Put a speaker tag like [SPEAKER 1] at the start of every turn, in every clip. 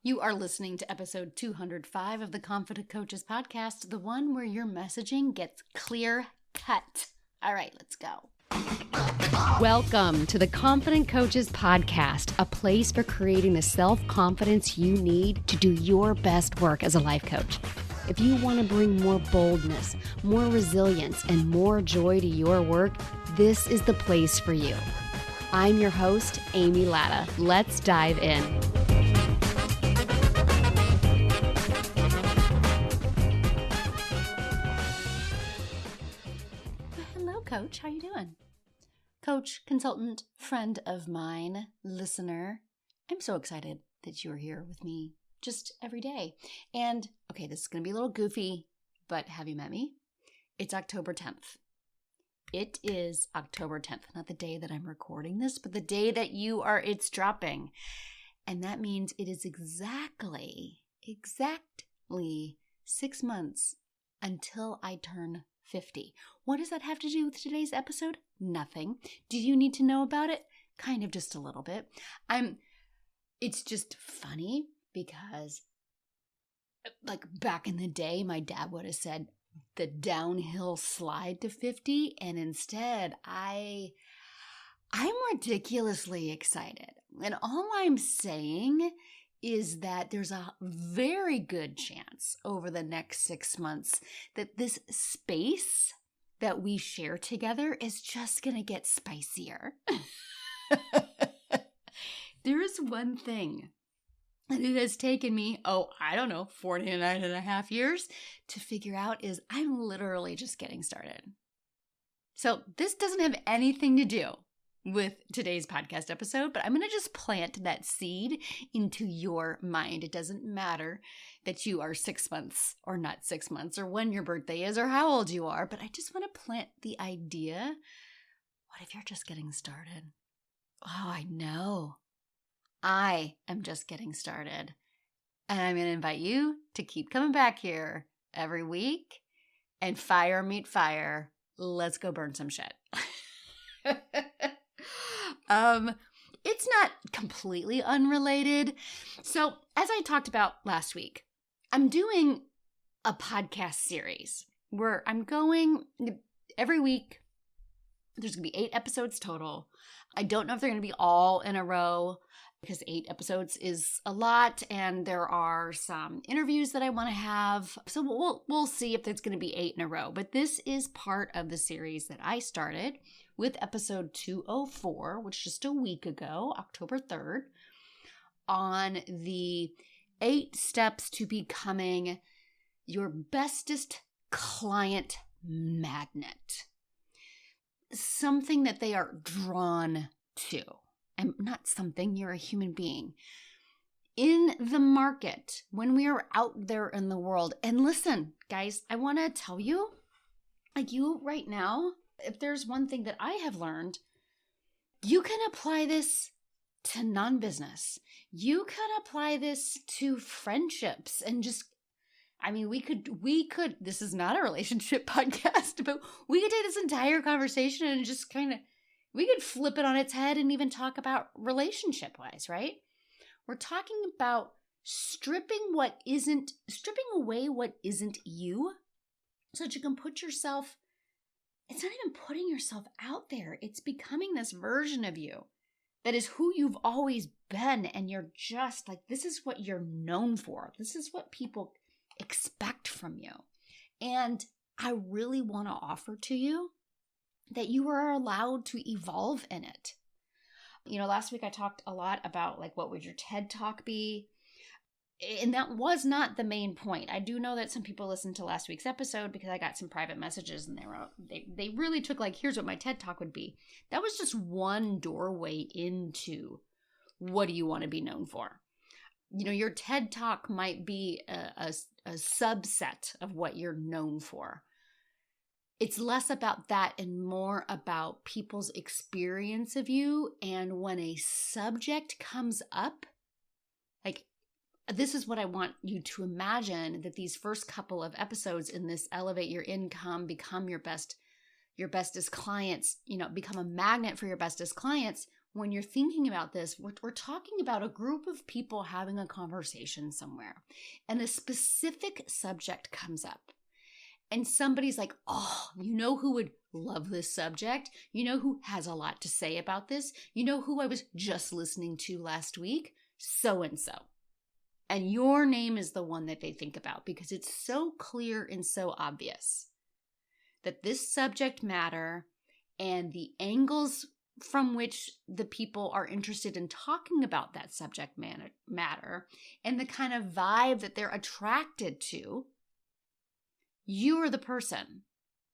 [SPEAKER 1] You are listening to episode 205 of the Confident Coaches podcast, the one where your messaging gets clear cut. All right, let's go.
[SPEAKER 2] Welcome to the Confident Coaches podcast, a place for creating the self-confidence you need to do your best work as a life coach. If you want to bring more boldness, more resilience, and more joy to your work, this is the place for you. I'm your host, Amy Latta. Let's dive in.
[SPEAKER 1] Coach, how you doing? Coach, consultant, friend of mine, listener. I'm so excited that you're here with me just every day. And okay, this is going to be a little goofy, but have you met me? It's October 10th. It is October 10th, not the day that I'm recording this, but the day that it's dropping. And that means it is exactly 6 months until I turn 50. What does that have to do with today's episode? Nothing. Do you need to know about it? Kind of, just a little bit. It's just funny because like back in the day, my dad would have said the downhill slide to 50, and instead I'm ridiculously excited. And all I'm saying is that there's a very good chance over the next 6 months that this space that we share together is just going to get spicier. There is one thing that it has taken me, 49 and a half years to figure out is I'm literally just getting started. So this doesn't have anything to do with today's podcast episode, but I'm going to just plant that seed into your mind. It doesn't matter that you are 6 months or not 6 months or when your birthday is or how old you are, but I just want to plant the idea. What if you're just getting started? Oh, I know. I am just getting started. And I'm going to invite you to keep coming back here every week and fire meet fire. Let's go burn some shit. It's not completely unrelated. So as I talked about last week, I'm doing a podcast series where I'm going every week. There's going to be 8 episodes total. I don't know if they're going to be all in a row because 8 episodes is a lot, and there are some interviews that I want to have. So we'll see if it's going to be 8 in a row. But this is part of the series that I started with episode 204, which just a week ago, October 3rd, on the 8 steps to becoming your bestest client magnet. Something that they are drawn to. And not something, you're a human being. In the market, when we are out there in the world, and listen, guys, I want to tell you, like you right now, if there's one thing that I have learned, you can apply this to non-business. You can apply this to friendships and just, we could, this is not a relationship podcast, but we could take this entire conversation and just we could flip it on its head and even talk about relationship-wise, right? We're talking about stripping away what isn't you so that you can put yourself, it's not even putting yourself out there. It's becoming this version of you that is who you've always been. And you're just like, this is what you're known for. This is what people expect from you. And I really want to offer to you that you are allowed to evolve in it. Last week I talked a lot about like, what would your TED Talk be? And that was not the main point. I do know that some people listened to last week's episode because I got some private messages and they really took like, here's what my TED Talk would be. That was just one doorway into what do you want to be known for. Your TED Talk might be a subset of what you're known for. It's less about that and more about people's experience of you. And when a subject comes up, like this is what I want you to imagine, that these first couple of episodes in this Elevate Your Income, Become Your Bestest Clients, become a magnet for your bestest clients. when you're thinking about this, we're talking about a group of people having a conversation somewhere, and a specific subject comes up. And somebody's like, oh, you know who would love this subject? You know who has a lot to say about this? You know who I was just listening to last week? So-and-so. And your name is the one that they think about because it's so clear and so obvious that this subject matter and the angles from which the people are interested in talking about that subject matter and the kind of vibe that they're attracted to, you are the person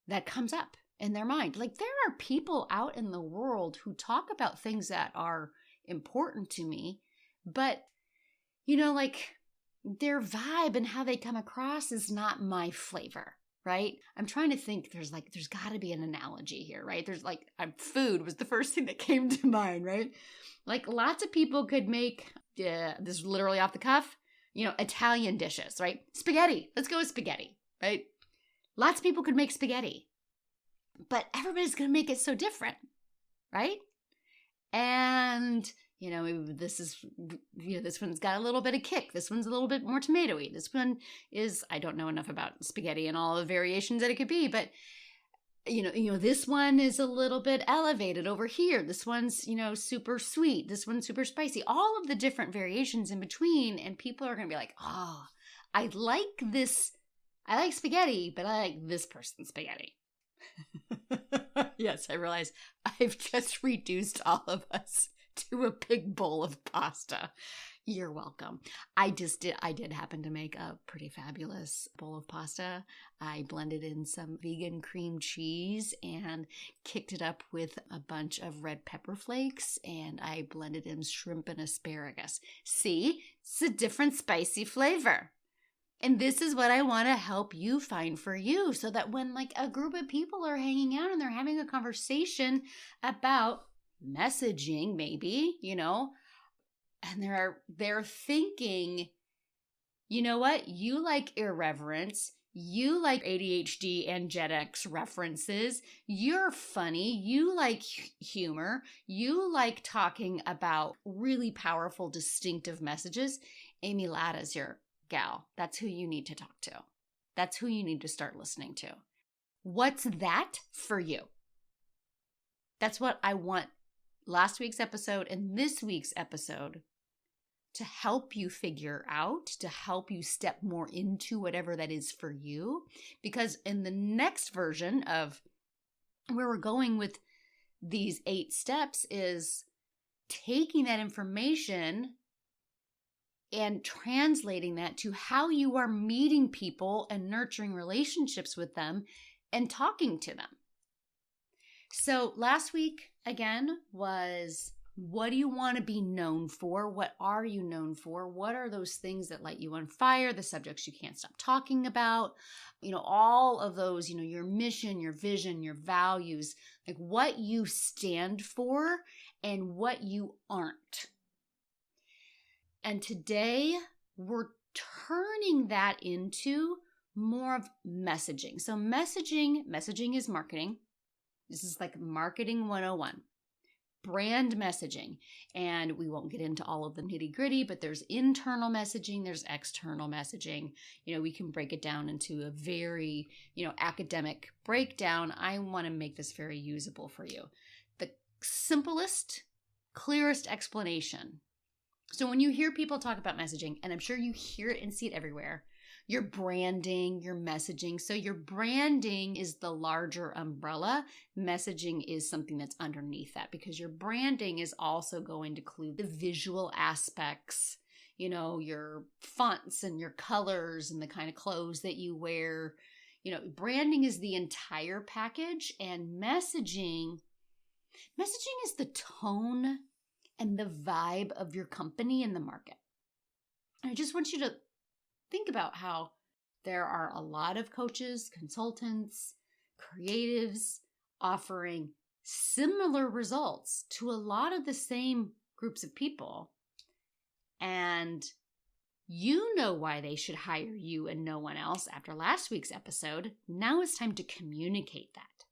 [SPEAKER 1] that comes up in their mind. Like, there are people out in the world who talk about things that are important to me, but, like, their vibe and how they come across is not my flavor, right? I'm trying to think, there's got to be an analogy here, right? There's food was the first thing that came to mind, right? Like, lots of people could make, this is literally off the cuff, Italian dishes, right? Spaghetti. Let's go with spaghetti, right? Lots of people could make spaghetti, but everybody's going to make it so different, right? And, maybe this one's got a little bit of kick. This one's a little bit more tomatoey. This one is, I don't know enough about spaghetti and all the variations that it could be, but, this one is a little bit elevated over here. This one's, super sweet. This one's super spicy. All of the different variations in between, and people are going to be like, oh, I like this. I like spaghetti, but I like this person's spaghetti. Yes, I realize I've just reduced all of us to a big bowl of pasta. You're welcome. I did happen to make a pretty fabulous bowl of pasta. I blended in some vegan cream cheese and kicked it up with a bunch of red pepper flakes, and I blended in shrimp and asparagus. See, it's a different spicy flavor. And this is what I want to help you find for you, so that when a group of people are hanging out and they're having a conversation about messaging, maybe, and they're thinking, you know what? You like irreverence. You like ADHD and Gen X references. You're funny. You like humor. You like talking about really powerful, distinctive messages. Amy Latta's your gal. That's who you need to talk to. That's who you need to start listening to. What's that for you? That's what I want last week's episode and this week's episode to help you figure out, to help you step more into whatever that is for you. Because in the next version of where we're going with these 8 steps is taking that information and translating that to how you are meeting people and nurturing relationships with them and talking to them. So last week, again, was what do you want to be known for? What are you known for? What are those things that light you on fire? The subjects you can't stop talking about? All of those, your mission, your vision, your values, like what you stand for and what you aren't. And today, we're turning that into more of messaging. So messaging is marketing. This is like marketing 101. Brand messaging. And we won't get into all of the nitty gritty, but there's internal messaging, there's external messaging. We can break it down into a very, academic breakdown. I want to make this very usable for you. The simplest, clearest explanation. So when you hear people talk about messaging, and I'm sure you hear it and see it everywhere, your branding, your messaging. So your branding is the larger umbrella. Messaging is something that's underneath that, because your branding is also going to include the visual aspects, your fonts and your colors and the kind of clothes that you wear. Branding is the entire package, and messaging is the tone and the vibe of your company in the market. And I just want you to think about how there are a lot of coaches, consultants, creatives offering similar results to a lot of the same groups of people. And you know why they should hire you and no one else after last week's episode. Now it's time to communicate that.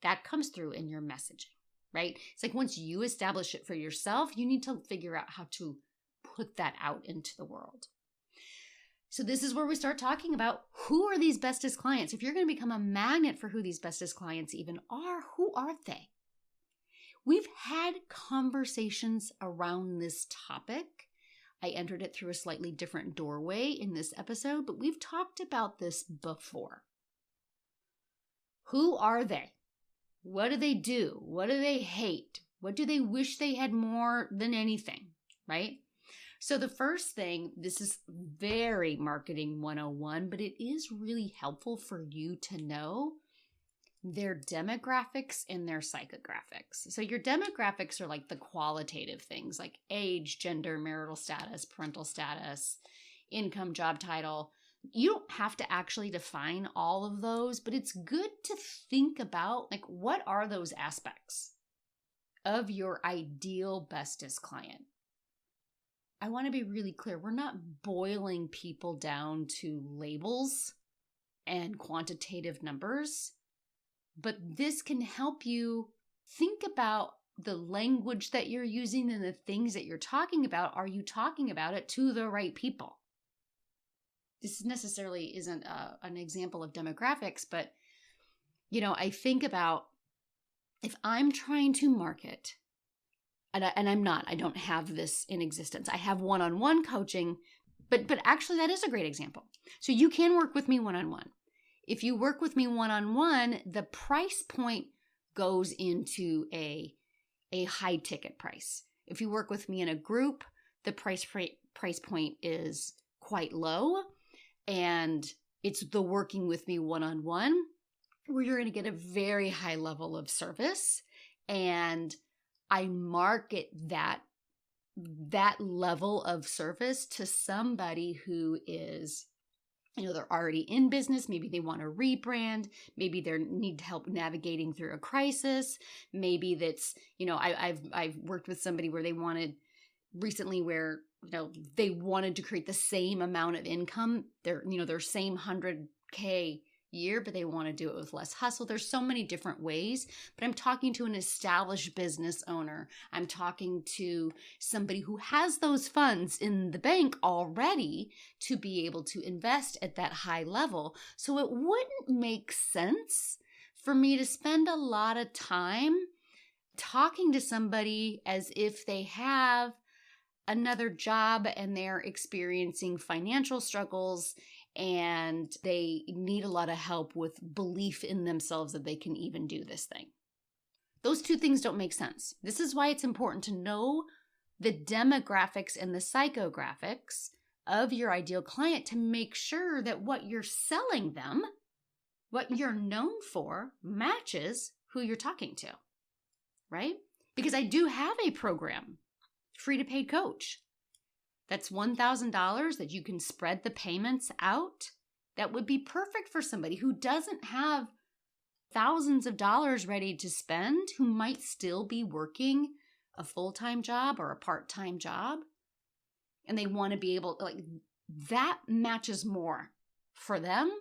[SPEAKER 1] That comes through in your messaging. right? It's like once you establish it for yourself, you need to figure out how to put that out into the world. So this is where we start talking about who are these bestest clients? If you're going to become a magnet for who these bestest clients even are, who are they? We've had conversations around this topic. I entered it through a slightly different doorway in this episode, but we've talked about this before. Who are they? What do they do? What do they hate? What do they wish they had more than anything, right? So the first thing, this is very marketing 101, but it is really helpful for you to know their demographics and their psychographics. So your demographics are like the qualitative things like age, gender, marital status, parental status, income, job title. You don't have to actually define all of those, but it's good to think about like what are those aspects of your ideal bestest client. I want to be really clear. We're not boiling people down to labels and quantitative numbers, but this can help you think about the language that you're using and the things that you're talking about. Are you talking about it to the right people? This necessarily isn't an example of demographics, but I think about if I'm trying to market, and I'm not, I don't have this in existence. I have one-on-one coaching, but actually that is a great example. So you can work with me one-on-one. If you work with me one-on-one, the price point goes into a high ticket price. If you work with me in a group, the price point is quite low, and it's the working with me one-on-one where you're going to get a very high level of service, and I market that level of service to somebody who is, they're already in business. Maybe they want to rebrand. Maybe they need help navigating through a crisis. Maybe that's, I've worked with somebody where they wanted recently where, they wanted to create the same amount of income, their same 100K year, but they want to do it with less hustle. There's so many different ways, but I'm talking to an established business owner. I'm talking to somebody who has those funds in the bank already to be able to invest at that high level. So it wouldn't make sense for me to spend a lot of time talking to somebody as if they have another job and they're experiencing financial struggles and they need a lot of help with belief in themselves that they can even do this thing. Those two things don't make sense. This is why it's important to know the demographics and the psychographics of your ideal client to make sure that what you're selling them, what you're known for, matches who you're talking to, right? Because I do have a program, free to paid coach. That's $1,000 that you can spread the payments out. That would be perfect for somebody who doesn't have thousands of dollars ready to spend, who might still be working a full-time job or a part-time job. And they want to be able, that matches more for them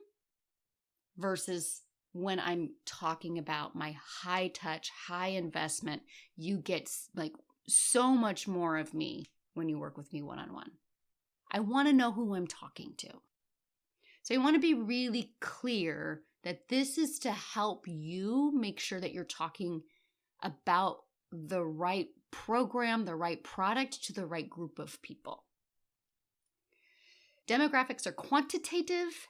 [SPEAKER 1] versus when I'm talking about my high touch, high investment. You get so much more of me when you work with me one-on-one. I want to know who I'm talking to. So I want to be really clear that this is to help you make sure that you're talking about the right program, the right product to the right group of people. Demographics are quantitative,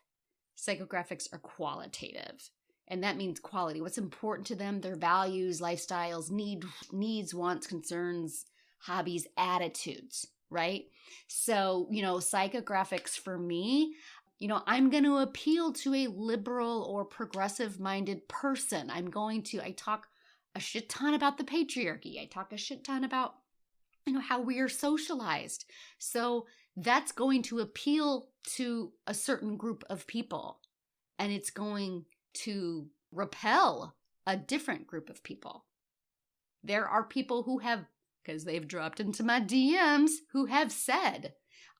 [SPEAKER 1] psychographics are qualitative. And that means quality. What's important to them, their values, lifestyles, needs, wants, concerns, hobbies, attitudes, right? So, psychographics for me, I'm going to appeal to a liberal or progressive-minded person. I talk a shit ton about the patriarchy. I talk a shit ton about, how we are socialized. So that's going to appeal to a certain group of people, and it's going to repel a different group of people. There are people who have, because they've dropped into my DMs, who have said,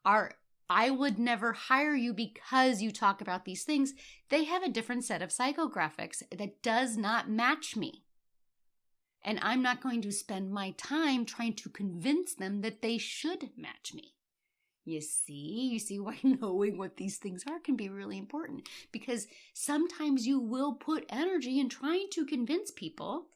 [SPEAKER 1] I would never hire you because you talk about these things. They have a different set of psychographics that does not match me. And I'm not going to spend my time trying to convince them that they should match me. You see why knowing what these things are can be really important, because sometimes you will put energy in trying to convince people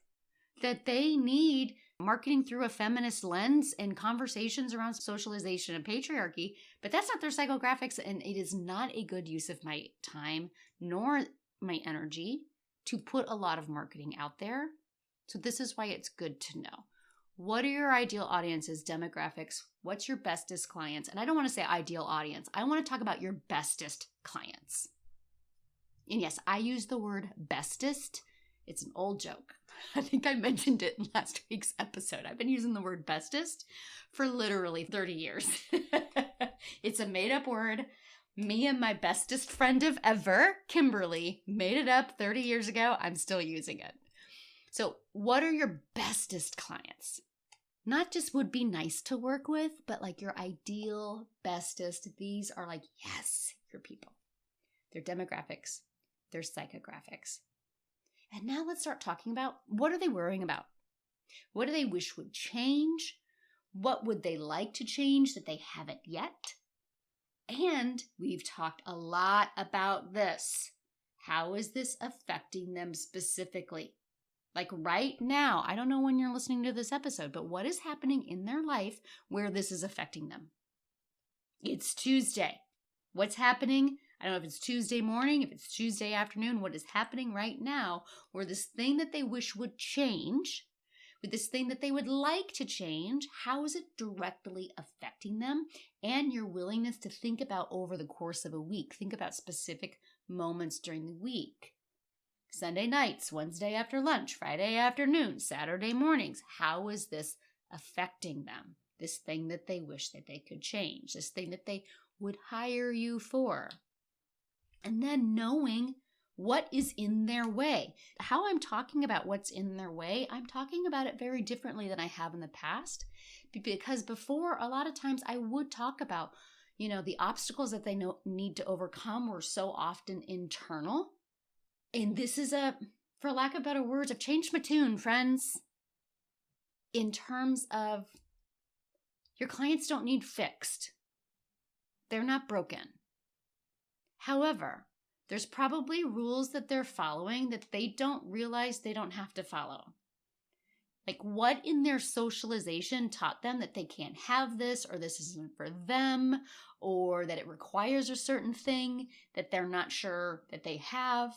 [SPEAKER 1] that they need marketing through a feminist lens and conversations around socialization and patriarchy, but that's not their psychographics, and it is not a good use of my time nor my energy to put a lot of marketing out there. So this is why it's good to know. What are your ideal audiences, demographics? What's your bestest clients? And I don't want to say ideal audience. I want to talk about your bestest clients. And yes, I use the word bestest. It's an old joke. I think I mentioned it in last week's episode. I've been using the word bestest for literally 30 years. It's a made-up word. Me and my bestest friend of ever, Kimberly, made it up 30 years ago. I'm still using it. So what are your bestest clients? Not just would be nice to work with, but like your ideal bestest. These are like, yes, your people. Their demographics, their psychographics. And now let's start talking about, what are they worrying about? What do they wish would change? What would they like to change that they haven't yet? And we've talked a lot about this. How is this affecting them specifically? Like right now, I don't know when you're listening to this episode, but what is happening in their life where this is affecting them? It's Tuesday. What's happening? I don't know if it's Tuesday morning, if it's Tuesday afternoon. What is happening right now where this thing that they wish would change, with this thing that they would like to change, how is it directly affecting them? And your willingness to think about over the course of a week. Think about specific moments during the week. Sunday nights, Wednesday after lunch, Friday afternoon, Saturday mornings. How is this affecting them? This thing that they wish that they could change, this thing that they would hire you for. And then knowing what is in their way. How I'm talking about what's in their way, I'm talking about it very differently than I have in the past. Because before, a lot of times I would talk about, the obstacles that they need to overcome were so often internal. And this is for lack of better words, I've changed my tune, friends. In terms of your clients don't need fixed. They're not broken. However, there's probably rules that they're following that they don't realize they don't have to follow. Like what in their socialization taught them that they can't have this, or this isn't for them, or that it requires a certain thing that they're not sure that they have.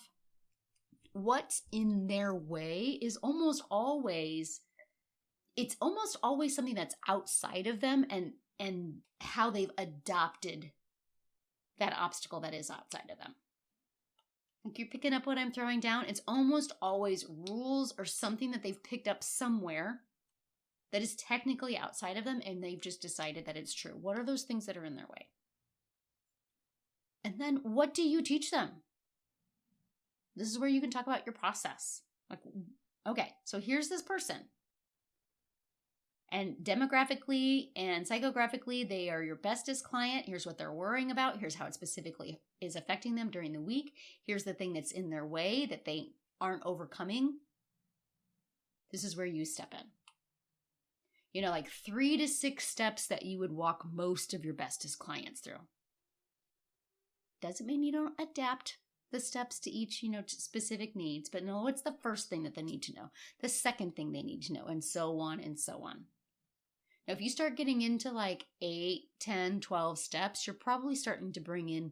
[SPEAKER 1] What's in their way is almost always something that's outside of them, and how they've adopted that obstacle that is outside of them. Like you're picking up what I'm throwing down. It's almost always rules or something that they've picked up somewhere that is technically outside of them, and they've just decided that it's true. What are those things that are in their way? And then what do you teach them? This is where you can talk about your process. Like, okay, so here's this person. And demographically and psychographically, they are your bestest client. Here's what they're worrying about. Here's how it specifically is affecting them during the week. Here's the thing that's in their way that they aren't overcoming. This is where you step in. Like 3 to 6 steps that you would walk most of your bestest clients through. Doesn't mean you don't adapt the steps to each, to specific needs, but no, what's the first thing that they need to know? The second thing they need to know, and so on and so on. Now, if you start getting into like 8, 10, 12 steps, you're probably starting to bring in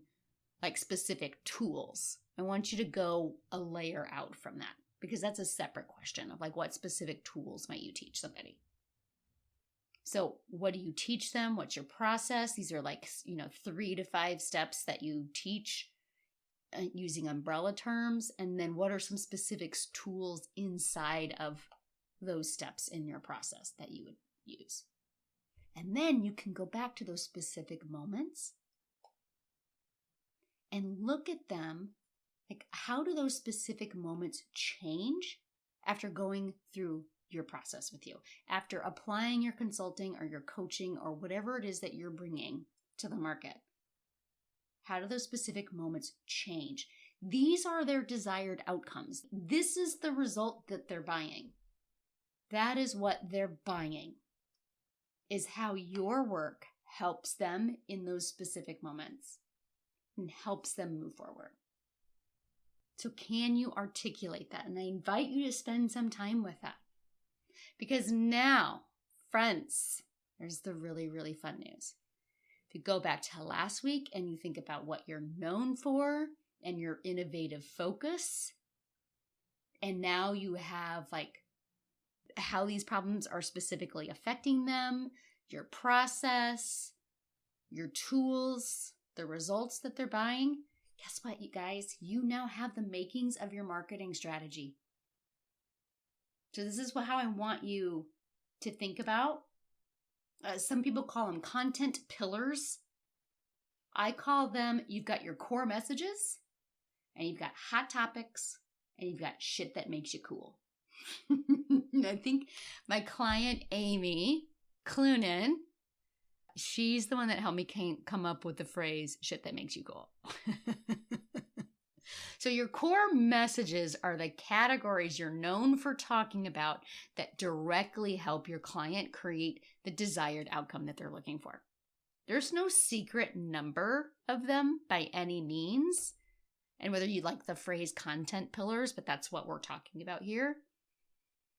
[SPEAKER 1] like specific tools. I want you to go a layer out from that, because that's a separate question of like, what specific tools might you teach somebody? So what do you teach them? What's your process? These are like, 3 to 5 steps that you teach using umbrella terms. And then what are some specific tools inside of those steps in your process that you would use? And then you can go back to those specific moments and look at them. Like, how do those specific moments change after going through your process with you, after applying your consulting or your coaching or whatever it is that you're bringing to the market? How do those specific moments change? These are their desired outcomes. This is the result that they're buying. That is what they're buying, is how your work helps them in those specific moments and helps them move forward. So can you articulate that? And I invite you to spend some time with that. Because now, friends, there's the really, really fun news. If you go back to last week and you think about what you're known for and your innovative focus, and now you have like how these problems are specifically affecting them, your process, your tools, the results that they're buying, guess what, you guys? You now have the makings of your marketing strategy. So this is how I want you to think about. Some people call them content pillars. I call them, you've got your core messages, and you've got hot topics, and you've got shit that makes you cool. I think my client, Amy Clunan, she's the one that helped me come up with the phrase, shit that makes you cool. So your core messages are the categories you're known for talking about that directly help your client create the desired outcome that they're looking for. There's no secret number of them by any means. And whether you like the phrase content pillars, but that's what we're talking about here.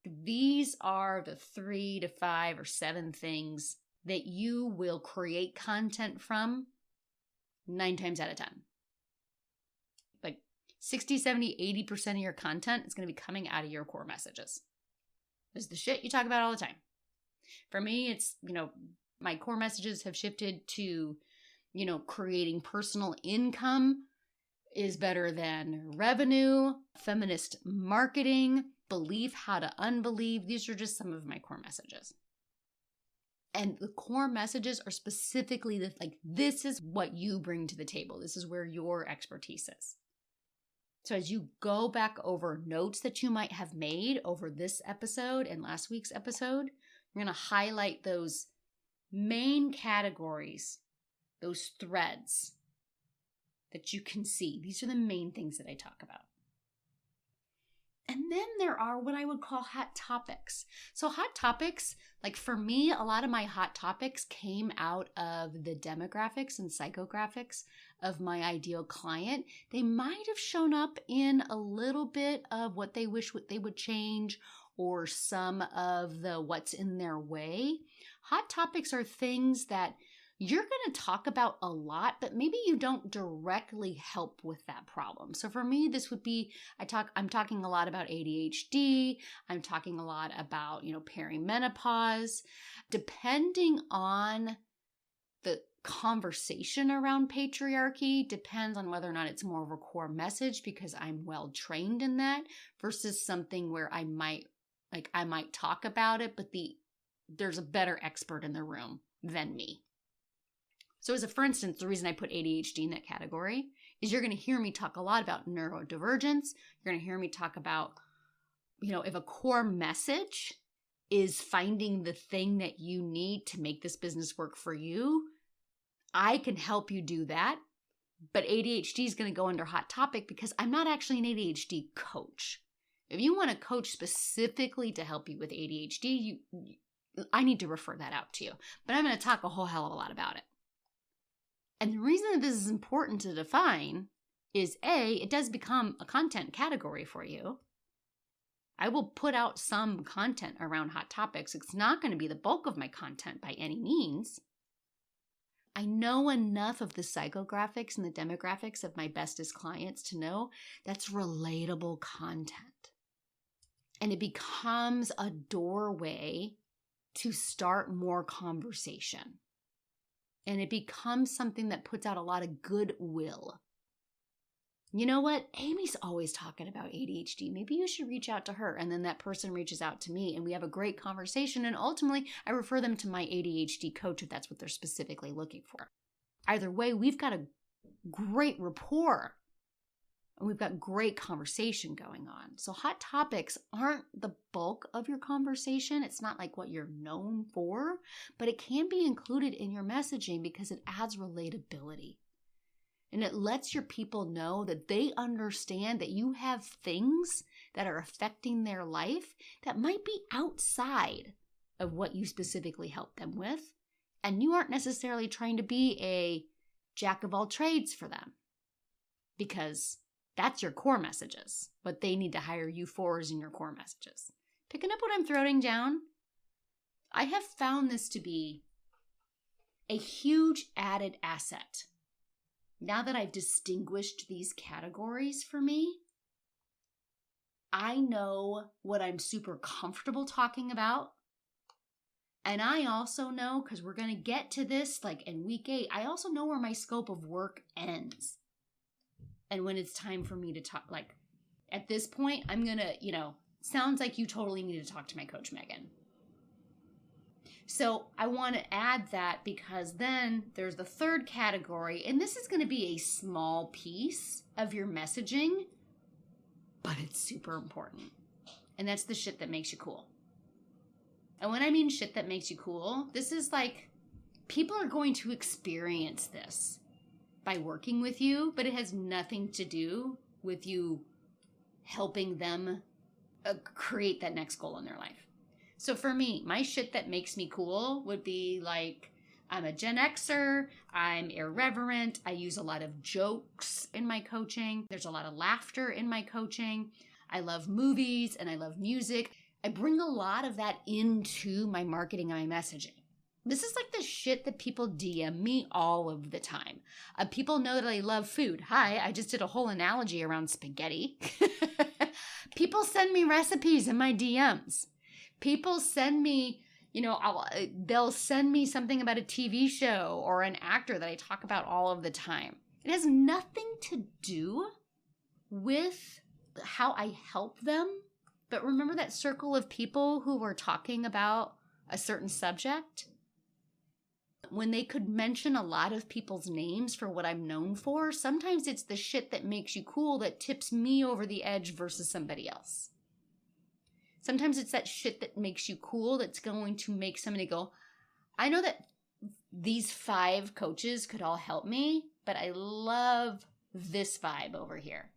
[SPEAKER 1] These are the 3 to 5 or 7 things that you will create content from 9 times out of 10. Like 60, 70, 80% of your content is going to be coming out of your core messages. This is the shit you talk about all the time. For me, it's, my core messages have shifted to, creating personal income is better than revenue, feminist marketing, believe how to unbelieve. These are just some of my core messages. And the core messages are specifically this is what you bring to the table. This is where your expertise is. So as you go back over notes that you might have made over this episode and last week's episode, you're going to highlight those main categories, those threads that you can see. These are the main things that I talk about. And then there are what I would call hot topics. So hot topics, like for me, a lot of my hot topics came out of the demographics and psychographics of my ideal client. They might have shown up in a little bit of what they wish they would change or some of the what's in their way. Hot topics are things that you're going to talk about a lot, but maybe you don't directly help with that problem. So for me, this would be, I'm talking a lot about ADHD. I'm talking a lot about, perimenopause. Depending on the conversation around patriarchy, depends on whether or not it's more of a core message because I'm well trained in that versus something where I might talk about it, but there's a better expert in the room than me. So for instance, the reason I put ADHD in that category is you're going to hear me talk a lot about neurodivergence. You're going to hear me talk about, if a core message is finding the thing that you need to make this business work for you, I can help you do that. But ADHD is going to go under hot topic because I'm not actually an ADHD coach. If you want a coach specifically to help you with ADHD, I need to refer that out to you. But I'm going to talk a whole hell of a lot about it. And the reason that this is important to define is it does become a content category for you. I will put out some content around hot topics. It's not going to be the bulk of my content by any means. I know enough of the psychographics and the demographics of my bestest clients to know that's relatable content. And it becomes a doorway to start more conversation. And it becomes something that puts out a lot of goodwill. You know what? Amy's always talking about ADHD. Maybe you should reach out to her. And then that person reaches out to me and we have a great conversation. And ultimately, I refer them to my ADHD coach if that's what they're specifically looking for. Either way, we've got a great rapport. And we've got great conversation going on. So hot topics aren't the bulk of your conversation. It's not like what you're known for, but it can be included in your messaging because it adds relatability. And it lets your people know that they understand that you have things that are affecting their life that might be outside of what you specifically help them with. And you aren't necessarily trying to be a jack of all trades for them, because that's your core messages. What they need to hire you for is in your core messages. Picking up what I'm throwing down, I have found this to be a huge added asset. Now that I've distinguished these categories for me, I know what I'm super comfortable talking about. And I also know, because we're going to get to this like in week 8, I also know where my scope of work ends. And when it's time for me to talk, like at this point, I'm going to, sounds like you totally need to talk to my coach, Megan. So I want to add that, because then there's the third category, and this is going to be a small piece of your messaging, but it's super important. And that's the shit that makes you cool. And when I mean shit that makes you cool, this is like, people are going to experience this by working with you, but it has nothing to do with you helping them create that next goal in their life. So for me, my shit that makes me cool would be like, I'm a Gen Xer, I'm irreverent, I use a lot of jokes in my coaching, there's a lot of laughter in my coaching, I love movies and I love music. I bring a lot of that into my marketing and my messaging. This is like the shit that people DM me all of the time. People know that I love food. Hi, I just did a whole analogy around spaghetti. People send me recipes in my DMs. People send me, they'll send me something about a TV show or an actor that I talk about all of the time. It has nothing to do with how I help them. But remember that circle of people who were talking about a certain subject? When they could mention a lot of people's names for what I'm known for, sometimes it's the shit that makes you cool that tips me over the edge versus somebody else. Sometimes it's that shit that makes you cool that's going to make somebody go, I know that these 5 coaches could all help me, but I love this vibe over here.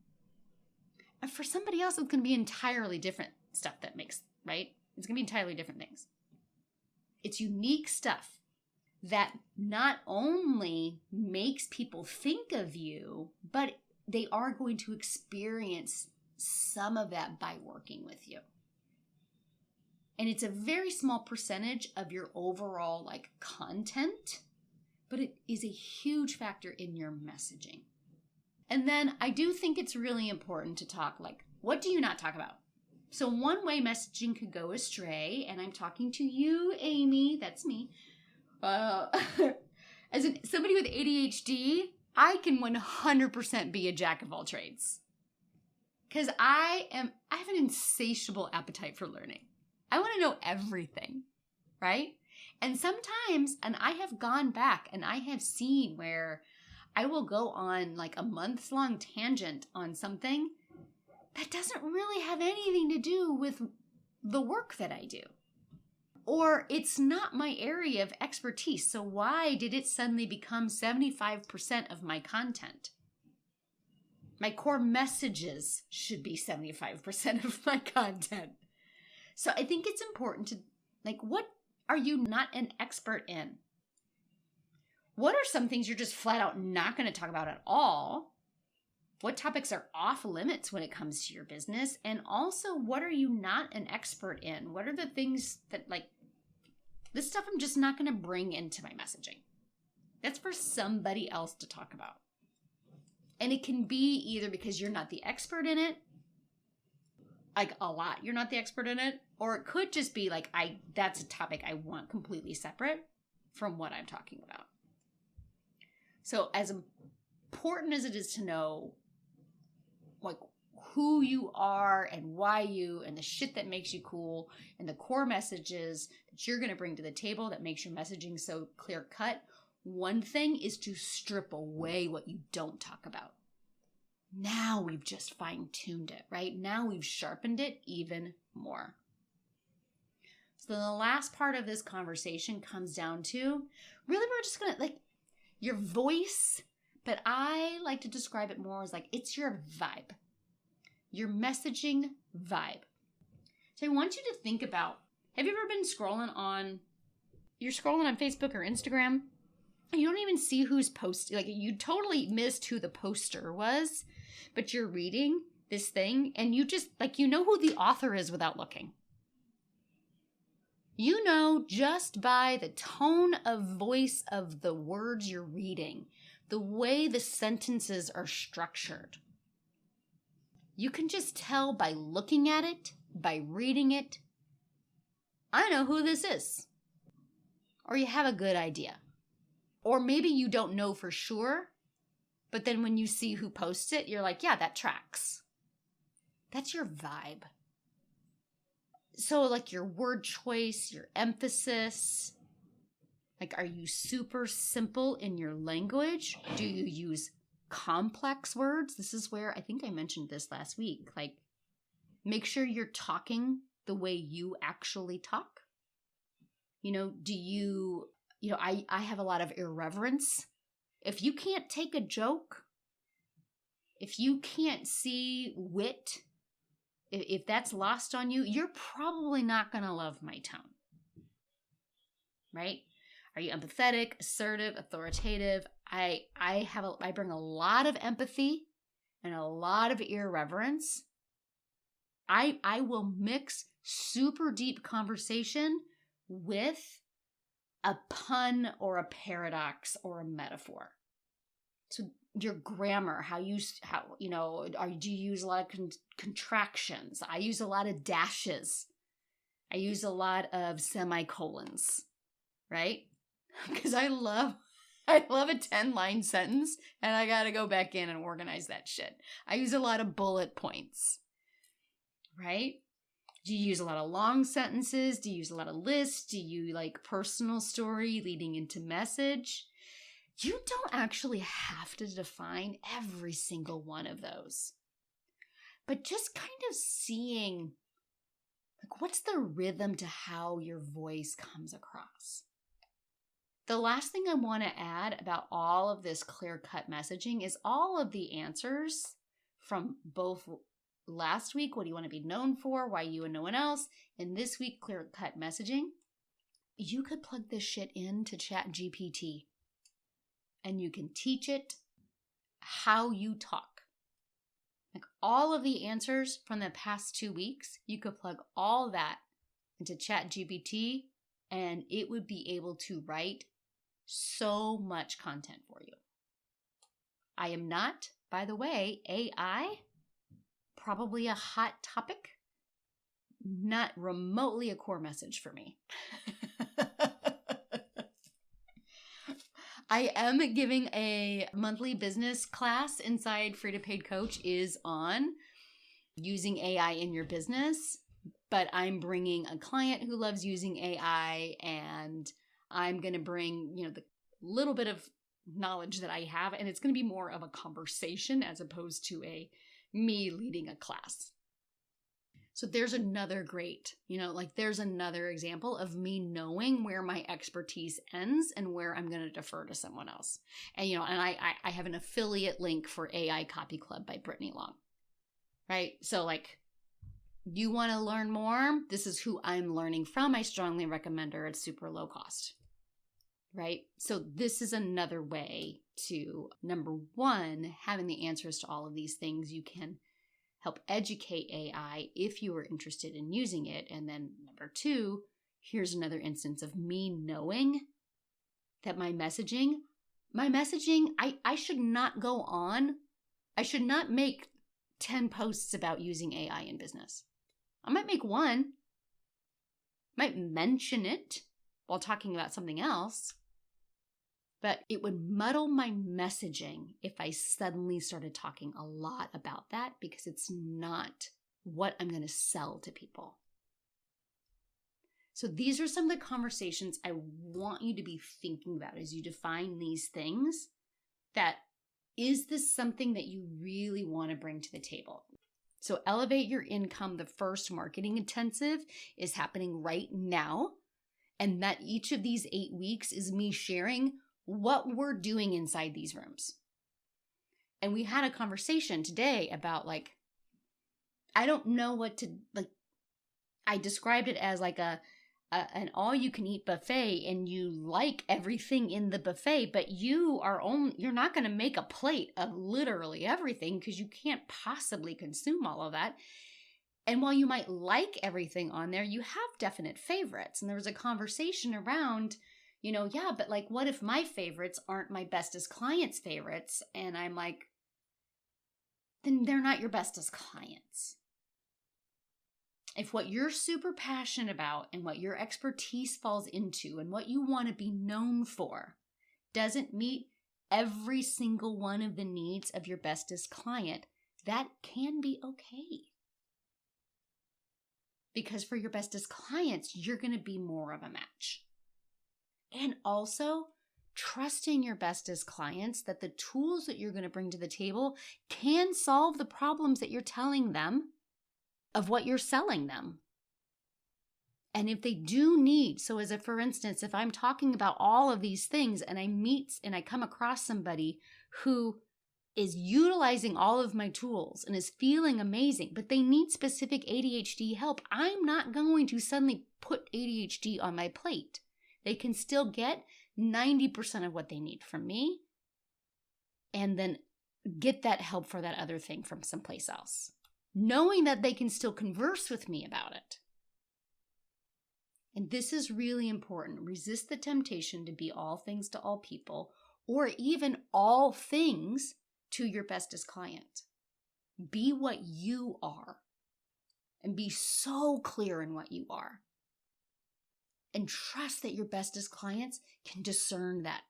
[SPEAKER 1] And for somebody else, it's going to be entirely different stuff that makes, right? It's going to be entirely different things. It's unique stuff that not only makes people think of you, but they are going to experience some of that by working with you. And it's a very small percentage of your overall content, but it is a huge factor in your messaging. And then I do think it's really important to talk what do you not talk about? So one way messaging could go astray, and I'm talking to you, Amy, that's me. As somebody with ADHD, I can 100% be a jack of all trades. Because I have an insatiable appetite for learning. I want to know everything, right? And sometimes, and I have gone back and I have seen where I will go on a month-long tangent on something that doesn't really have anything to do with the work that I do. Or it's not my area of expertise, so why did it suddenly become 75% of my content? My core messages should be 75% of my content. So I think it's important to, what are you not an expert in? What are some things you're just flat out not going to talk about at all? What topics are off limits when it comes to your business? And also, what are you not an expert in? What are the things that, this stuff I'm just not going to bring into my messaging? That's for somebody else to talk about. And it can be either because you're not the expert in it, a lot, you're not the expert in it, or it could just be that's a topic I want completely separate from what I'm talking about. So as important as it is to know who you are and why you, and the shit that makes you cool, and the core messages that you're going to bring to the table that makes your messaging so clear cut, one thing is to strip away what you don't talk about. Now we've just fine-tuned it, right? Now we've sharpened it even more. So the last part of this conversation comes down to, really we're just going to, your voice, but I like to describe it more as it's your vibe. your messaging vibe. So I want you to think about, have you ever been you're scrolling on Facebook or Instagram, and you don't even see who's posting, like you totally missed who the poster was, but you're reading this thing and you just, like, you know who the author is without looking. You know just by the tone of voice of the words you're reading, the way the sentences are structured. You can just tell by looking at it, by reading it, I know who this is. Or you have a good idea. Or maybe you don't know for sure, but then when you see who posts it, you're like, yeah, that tracks. That's your vibe. So like your word choice, your emphasis, like, are you super simple in your language? Do you use complex words? This is where I think I mentioned this last week. Like, make sure you're talking the way you actually talk. I have a lot of irreverence. If you can't take a joke, if you can't see wit, if that's lost on you, you're probably not going to love my tone. Right? Are you empathetic, assertive, authoritative? I bring a lot of empathy and a lot of irreverence. I will mix super deep conversation with a pun or a paradox or a metaphor. So your grammar, do you use a lot of contractions? I use a lot of dashes. I use a lot of semicolons, right? Because I love a 10-line sentence and I got to go back in and organize that shit. I use a lot of bullet points, right? Do you use a lot of long sentences? Do you use a lot of lists? Do you like personal story leading into message? You don't actually have to define every single one of those. But just kind of seeing, like, what's the rhythm to how your voice comes across? The last thing I want to add about all of this clear-cut messaging is all of the answers from both last week, what do you want to be known for, why you and no one else, and this week, clear-cut messaging. You could plug this shit into ChatGPT and you can teach it how you talk. Like all of the answers from the past 2 weeks, you could plug all that into ChatGPT and it would be able to write so much content for you. I am not, by the way, AI, probably a hot topic, not remotely a core message for me. I am giving a monthly business class inside Free to Paid Coach is on using AI in your business, but I'm bringing a client who loves using AI and I'm going to bring, the little bit of knowledge that I have, and it's going to be more of a conversation as opposed to me leading a class. So there's another great, there's another example of me knowing where my expertise ends and where I'm going to defer to someone else. And, and I have an affiliate link for AI Copy Club by Brittany Long, right? So you want to learn more? This is who I'm learning from. I strongly recommend her. It's super low cost, right? So this is another way to, number one, having the answers to all of these things. You can help educate AI if you are interested in using it. And then number two, here's another instance of me knowing that my messaging, I should not go on. I should not make 10 posts about using AI in business. I might make one, might mention it while talking about something else, but it would muddle my messaging if I suddenly started talking a lot about that because it's not what I'm going to sell to people. So these are some of the conversations I want you to be thinking about as you define these things. That is this something that you really want to bring to the table? So Elevate Your Income, the first marketing intensive, is happening right now. And that each of these 8 weeks is me sharing what we're doing inside these rooms. And we had a conversation today about I don't know what to, like, I described it as like an all-you-can-eat buffet, and you like everything in the buffet, but you're not going to make a plate of literally everything because you can't possibly consume all of that. And while you might like everything on there, you have definite favorites. And there was a conversation around, yeah, but like, what if my favorites aren't my bestest clients' favorites? And I'm like, then they're not your bestest clients. If what you're super passionate about and what your expertise falls into and what you want to be known for doesn't meet every single one of the needs of your bestest client, that can be okay. Because for your bestest clients, you're going to be more of a match. And also, trusting your bestest clients that the tools that you're going to bring to the table can solve the problems that you're telling them of what you're selling them. And if they do need, so as for instance, if I'm talking about all of these things and I come across somebody who is utilizing all of my tools and is feeling amazing, but they need specific ADHD help, I'm not going to suddenly put ADHD on my plate. They can still get 90% of what they need from me and then get that help for that other thing from someplace else, knowing that they can still converse with me about it. And this is really important. Resist the temptation to be all things to all people, or even all things to your bestest client. Be what you are and be so clear in what you are. And trust that your bestest clients can discern that.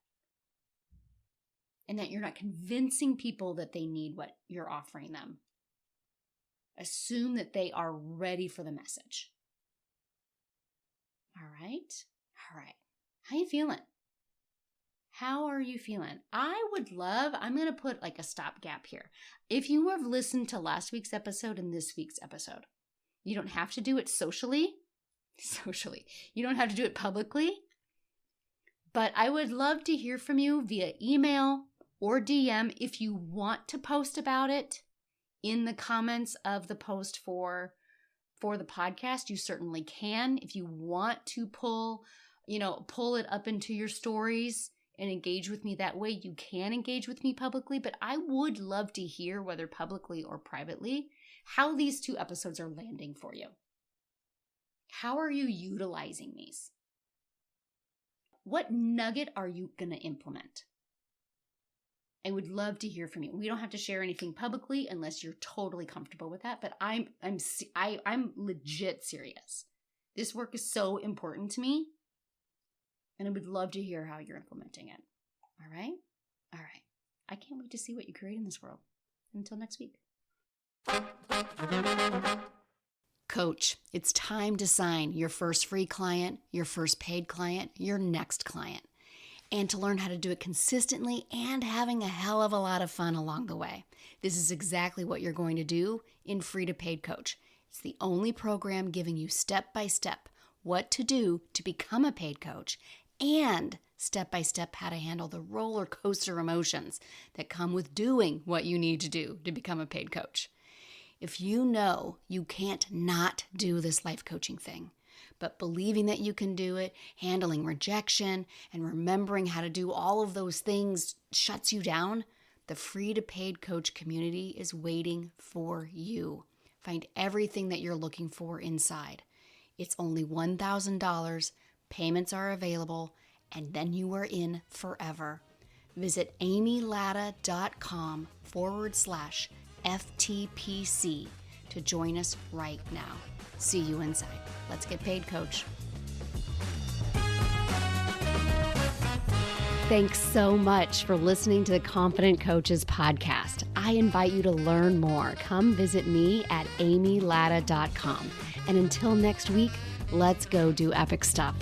[SPEAKER 1] And that you're not convincing people that they need what you're offering them. Assume that they are ready for the message. All right. How you feeling? How are you feeling? I'm going to put like a stopgap here. If you have listened to last week's episode and this week's episode, you don't have to do it socially. You don't have to do it publicly. But I would love to hear from you via email or DM. If you want to post about it in the comments of the post for the podcast, you certainly can. If you want to pull it up into your stories and engage with me that way, you can engage with me publicly. But I would love to hear, whether publicly or privately, how these 2 episodes are landing for you. How are you utilizing these? What nugget are you going to implement? I would love to hear from you. We don't have to share anything publicly unless you're totally comfortable with that, but I'm legit serious. This work is so important to me, and I would love to hear how you're implementing it. All right? I can't wait to see what you create in this world. Until next week. Coach, it's time to sign your first free client, your first paid client, your next client, and to learn how to do it consistently and having a hell of a lot of fun along the way. This is exactly what you're going to do in Free to Paid Coach. It's the only program giving you step-by-step what to do to become a paid coach and step-by-step how to handle the roller coaster emotions that come with doing what you need to do to become a paid coach. If you know you can't not do this life coaching thing, but believing that you can do it, handling rejection, and remembering how to do all of those things shuts you down, the Free to Paid Coach community is waiting for you. Find everything that you're looking for inside. It's only $1,000, payments are available, and then you are in forever. Visit amylatta.com/FTPC to join us right now. See you inside. Let's get paid, Coach.
[SPEAKER 2] Thanks so much for listening to the Confident Coaches podcast. I invite you to learn more. Come visit me at amylatta.com. And until next week, let's go do epic stuff.